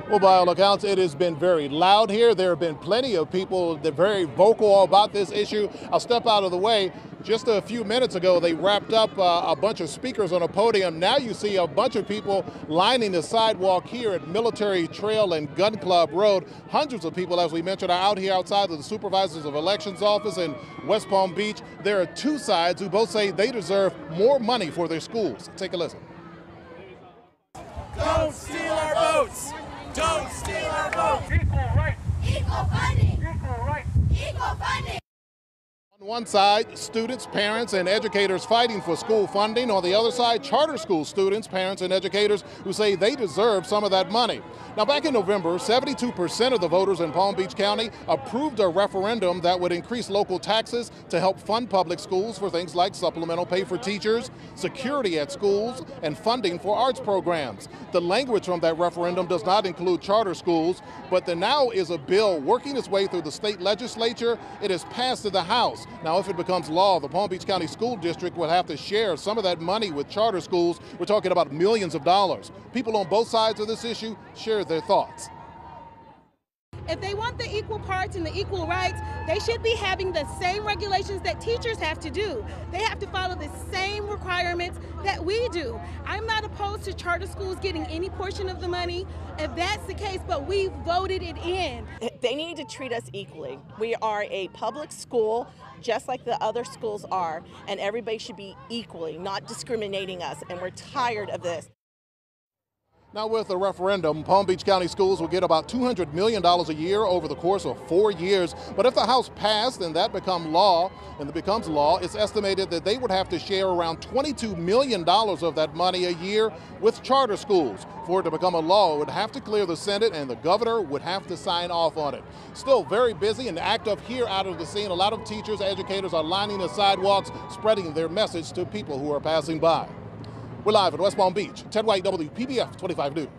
Well, by all accounts, it has been very loud here. There have been plenty of people that are very vocal about this issue. I'll step out of the way. Just a few minutes ago, they wrapped up a bunch of speakers on a podium. Now you see a bunch of people lining the sidewalk here at Military Trail and Gun Club Road. Hundreds of people, as we mentioned, are out here outside of the Supervisors of Elections office in West Palm Beach. There are two sides who both say they deserve more money for their schools. Take a listen. Don't steal our votes! Don't steal our votes! Equal rights! Equal funding! Equal rights! Equal funding! On one side, students, parents, and educators fighting for school funding. On the other side, charter school students, parents, and educators who say they deserve some of that money. Now, back in November, 72% of the voters in Palm Beach County approved a referendum that would increase local taxes to help fund public schools for things like supplemental pay for teachers, security at schools, and funding for arts programs. The language from that referendum does not include charter schools, but there now is a bill working its way through the state legislature. It is passed to the House. Now, if it becomes law, the Palm Beach County School District will have to share some of that money with charter schools. We're talking about millions of dollars. People on both sides of this issue share their thoughts. If they want the equal parts and the equal rights, they should be having the same regulations that teachers have to do. They have to follow the same requirements that we do. I'm not opposed to charter schools getting any portion of the money, if that's the case, but we voted it in. They need to treat us equally. We are a public school, just like the other schools are, and everybody should be equally, not discriminating us, and we're tired of this. Now, with the referendum, Palm Beach County schools will get about $200 million a year over the course of 4 years. But if the House passed and that becomes law, it's estimated that they would have to share around $22 million of that money a year with charter schools. For it to become a law, it would have to clear the Senate, and the governor would have to sign off on it. Still very busy and active here out of the scene. A lot of teachers, educators are lining the sidewalks, spreading their message to people who are passing by. We're live at West Palm Beach. Ted White, WPBF 25 News.